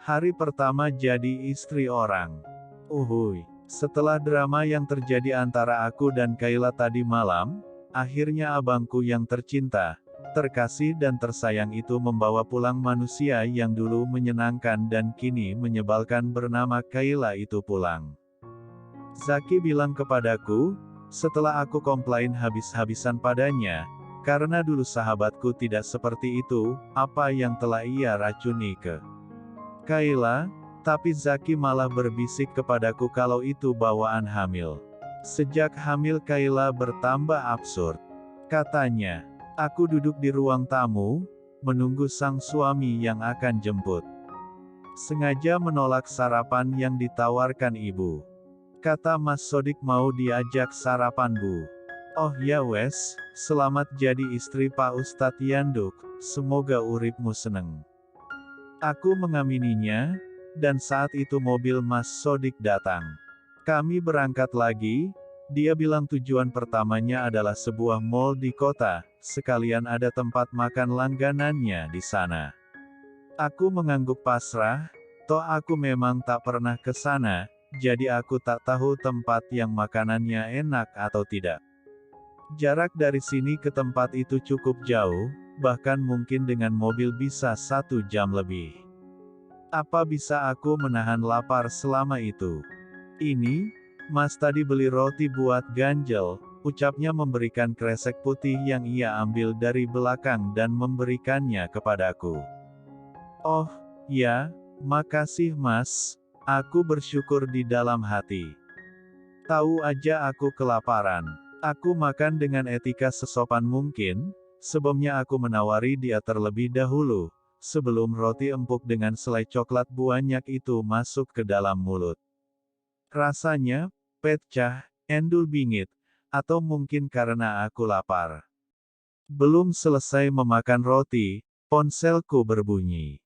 Hari pertama jadi istri orang. Uhuy. Setelah drama yang terjadi antara aku dan Kayla tadi malam, akhirnya abangku yang tercinta, terkasih dan tersayang itu membawa pulang manusia yang dulu menyenangkan dan kini menyebalkan bernama Kayla itu pulang. Zaki bilang kepadaku, setelah aku komplain habis-habisan padanya, karena dulu sahabatku tidak seperti itu, apa yang telah ia racuni ke Kayla, tapi Zaki malah berbisik kepadaku kalau itu bawaan hamil. Sejak hamil Kayla bertambah absurd. Katanya, aku duduk di ruang tamu, menunggu sang suami yang akan jemput. Sengaja menolak sarapan yang ditawarkan ibu. Kata Mas Sodik mau diajak sarapan bu. Oh ya wes, selamat jadi istri Pak Ustadz Yanduk, semoga uripmu seneng. Aku mengamininya, dan saat itu mobil Mas Sodik datang. Kami berangkat lagi, dia bilang tujuan pertamanya adalah sebuah mall di kota, sekalian ada tempat makan langganannya di sana. Aku mengangguk pasrah, toh aku memang tak pernah ke sana, jadi aku tak tahu tempat yang makanannya enak atau tidak. Jarak dari sini ke tempat itu cukup jauh, bahkan mungkin dengan mobil bisa 1 jam lebih. Apa bisa aku menahan lapar selama itu? Ini, Mas tadi beli roti buat ganjel, ucapnya memberikan kresek putih yang ia ambil dari belakang dan memberikannya kepadaku. Oh, ya, makasih Mas, aku bersyukur di dalam hati. Tahu aja aku kelaparan. Aku makan dengan etika sesopan mungkin, sebelumnya aku menawari dia terlebih dahulu, sebelum roti empuk dengan selai coklat banyak itu masuk ke dalam mulut. Rasanya, pecah, endul bingit, atau mungkin karena aku lapar. Belum selesai memakan roti, ponselku berbunyi.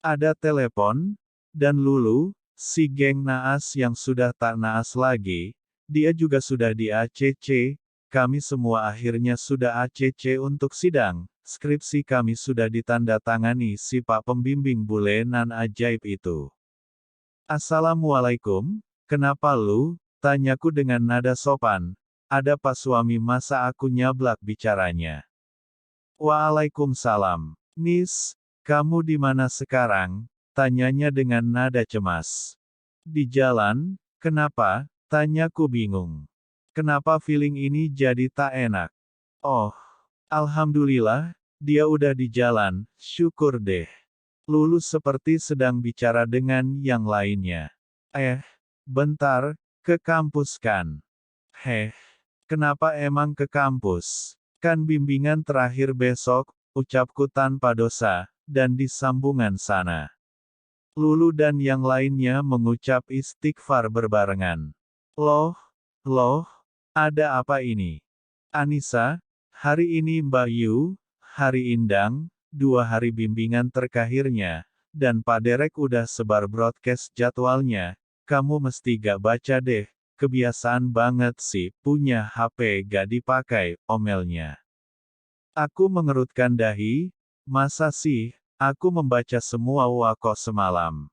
Ada telepon, dan Lulu, si geng naas yang sudah tak naas lagi, dia juga sudah di ACC, kami semua akhirnya sudah ACC untuk sidang, skripsi kami sudah ditandatangani si Pak Pembimbing bule nan ajaib itu. Assalamualaikum, kenapa lu? Tanyaku dengan nada sopan. Ada Pak suami masa aku nyablak bicaranya. Waalaikumsalam. Nis, kamu di mana sekarang? Tanyanya dengan nada cemas. Di jalan, kenapa? Tanyaku bingung. Kenapa feeling ini jadi tak enak? Oh, alhamdulillah, dia udah di jalan, syukur deh. Lulu seperti sedang bicara dengan yang lainnya. Bentar, ke kampus kan? Heh, kenapa emang ke kampus? Kan bimbingan terakhir besok, ucapku tanpa dosa, dan di sambungan sana. Lulu dan yang lainnya mengucap istighfar berbarengan. Loh, ada apa ini? Anissa, hari ini Mbak Yu, hari Indang, 2 hari bimbingan terkakhirnya, dan Pak Derek udah sebar broadcast jadwalnya, kamu mesti gak baca deh, kebiasaan banget sih, punya HP gak dipakai, omelnya. Aku mengerutkan dahi, masa sih, aku membaca semua wako semalam.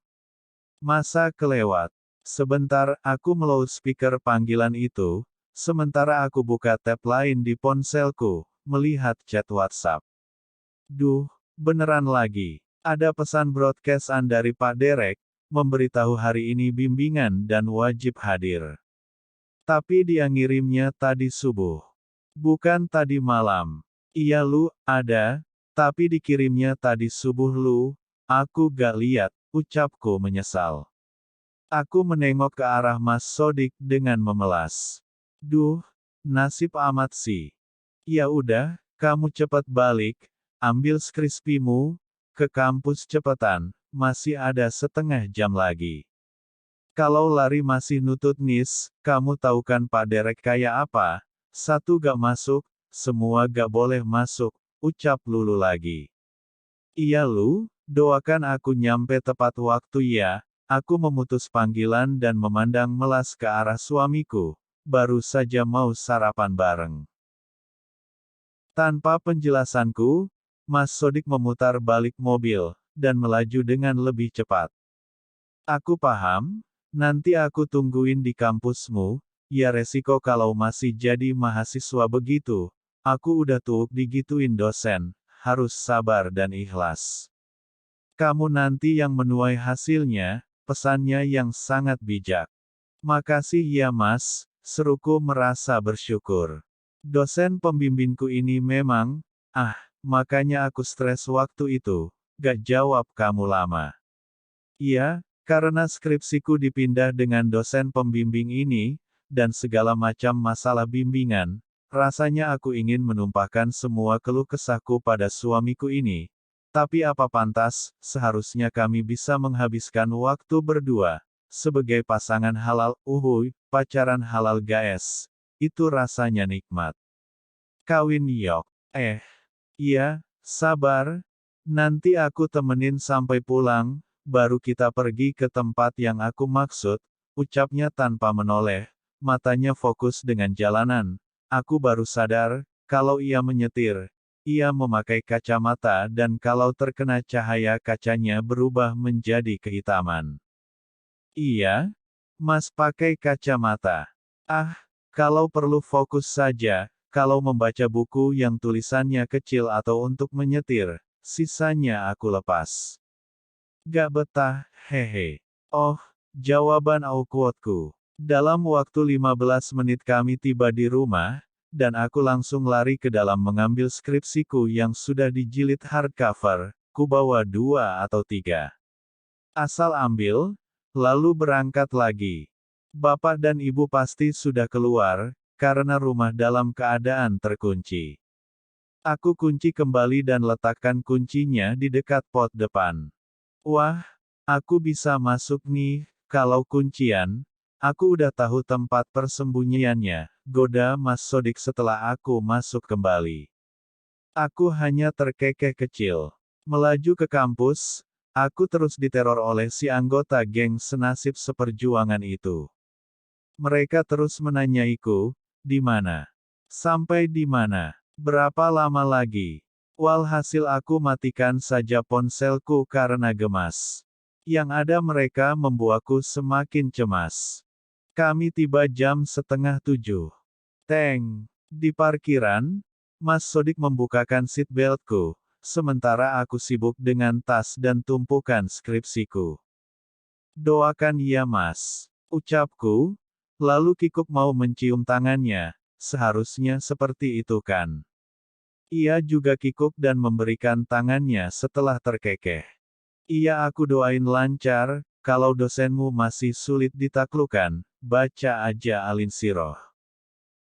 Masa kelewat. Sebentar, aku meloudspeaker panggilan itu, sementara aku buka tab lain di ponselku, melihat chat WhatsApp. Duh, beneran lagi. Ada pesan broadcastan dari Pak Derek, memberitahu hari ini bimbingan dan wajib hadir. Tapi dia ngirimnya tadi subuh. Bukan tadi malam. Iya lu, ada, tapi dikirimnya tadi subuh lu, aku gak lihat, ucapku menyesal. Aku menengok ke arah Mas Sodik dengan memelas. Duh, nasib amat sih. Ya udah, kamu cepat balik, ambil skripsimu, ke kampus cepetan, masih ada setengah jam lagi. Kalau lari masih nutut Nis, kamu tahu kan Pak Derek kayak apa? 1 gak masuk, semua gak boleh masuk, ucap Lulu lagi. Iya lu, doakan aku nyampe tepat waktu ya. Aku memutus panggilan dan memandang melas ke arah suamiku, baru saja mau sarapan bareng. Tanpa penjelasanku, Mas Sodik memutar balik mobil, dan melaju dengan lebih cepat. Aku paham, nanti aku tungguin di kampusmu, ya resiko kalau masih jadi mahasiswa begitu. Aku udah tuh digituin dosen, harus sabar dan ikhlas. Kamu nanti yang menuai hasilnya, pesannya yang sangat bijak. Makasih ya mas, seruku merasa bersyukur. Dosen pembimbingku ini memang, makanya aku stres waktu itu, gak jawab kamu lama. Iya, karena skripsiku dipindah dengan dosen pembimbing ini, dan segala macam masalah bimbingan, rasanya aku ingin menumpahkan semua keluh kesahku pada suamiku ini. Tapi apa pantas, seharusnya kami bisa menghabiskan waktu berdua. Sebagai pasangan halal, pacaran halal guys. Itu rasanya nikmat. Kawin yok. Iya, sabar. Nanti aku temenin sampai pulang, baru kita pergi ke tempat yang aku maksud, ucapnya tanpa menoleh, matanya fokus dengan jalanan. Aku baru sadar, kalau ia menyetir, ia memakai kacamata dan kalau terkena cahaya kacanya berubah menjadi kehitaman. Iya, Mas pakai kacamata. Kalau perlu fokus saja, kalau membaca buku yang tulisannya kecil atau untuk menyetir, sisanya aku lepas. Gak betah, hehe. Oh, jawaban awkwardku. Dalam waktu 15 menit kami tiba di rumah, dan aku langsung lari ke dalam mengambil skripsiku yang sudah dijilid hardcover, ku bawa 2 atau 3. Asal ambil, lalu berangkat lagi. Bapak dan ibu pasti sudah keluar, karena rumah dalam keadaan terkunci. Aku kunci kembali dan letakkan kuncinya di dekat pot depan. Wah, aku bisa masuk nih, kalau kuncian. Aku udah tahu tempat persembunyiannya, goda Mas Sodik setelah aku masuk kembali. Aku hanya terkekeh kecil. Melaju ke kampus, aku terus diteror oleh si anggota geng senasib seperjuangan itu. Mereka terus menanyaiku, di mana? Sampai di mana? Berapa lama lagi? Walhasil aku matikan saja ponselku karena gemas. Yang ada mereka membuatku semakin cemas. Kami tiba jam 6:30. Teng. Di parkiran, Mas Sodik membukakan seatbeltku, sementara aku sibuk dengan tas dan tumpukan skripsiku. Doakan ya mas. Ucapku, lalu kikuk mau mencium tangannya, seharusnya seperti itu kan. Ia juga kikuk dan memberikan tangannya setelah terkekeh. Iya aku doain lancar, kalau dosenmu masih sulit ditaklukkan, baca aja Alin Siroh.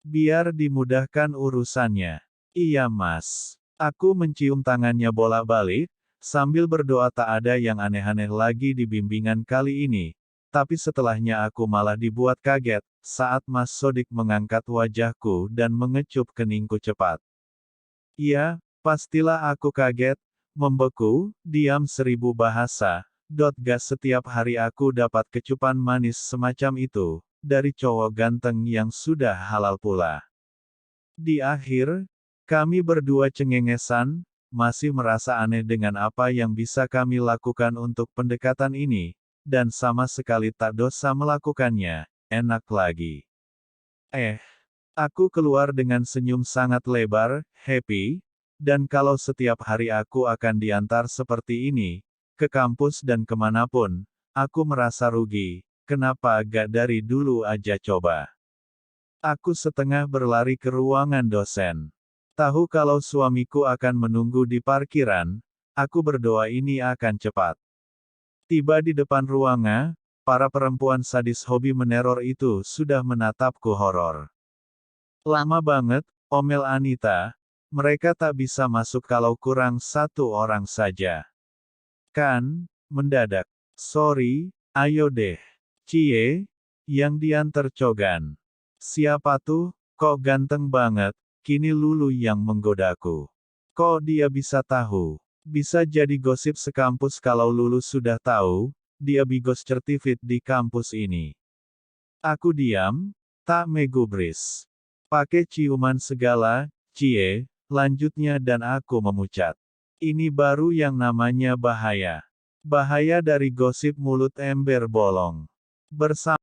Biar dimudahkan urusannya. Iya mas. Aku mencium tangannya bolak-balik, sambil berdoa tak ada yang aneh-aneh lagi di bimbingan kali ini. Tapi setelahnya aku malah dibuat kaget, saat Mas Sodik mengangkat wajahku dan mengecup keningku cepat. Iya, pastilah aku kaget, membeku, diam 1000 bahasa, gas setiap hari aku dapat kecupan manis semacam itu, dari cowok ganteng yang sudah halal pula. Di akhir, kami berdua cengengesan, masih merasa aneh dengan apa yang bisa kami lakukan untuk pendekatan ini, dan sama sekali tak dosa melakukannya, enak lagi. Aku keluar dengan senyum sangat lebar, happy, dan kalau setiap hari aku akan diantar seperti ini, ke kampus dan kemanapun, aku merasa rugi, kenapa gak dari dulu aja coba. Aku setengah berlari ke ruangan dosen. Tahu kalau suamiku akan menunggu di parkiran, aku berdoa ini akan cepat. Tiba di depan ruangan, para perempuan sadis hobi meneror itu sudah menatapku horor. Lama banget, omel Anita. Mereka tak bisa masuk kalau kurang 1 orang saja. Kan, mendadak. Sorry, ayo deh. Cie, yang diantar Cogan. Siapa tuh, kok ganteng banget, kini Lulu yang menggodaku. Kok dia bisa tahu? Bisa jadi gosip sekampus kalau Lulu sudah tahu, dia bigos certificate di kampus ini. Aku diam, tak megubris. Pakai ciuman segala, cie, lanjutnya dan aku memucat. Ini baru yang namanya bahaya. Bahaya dari gosip mulut ember bolong. Bersama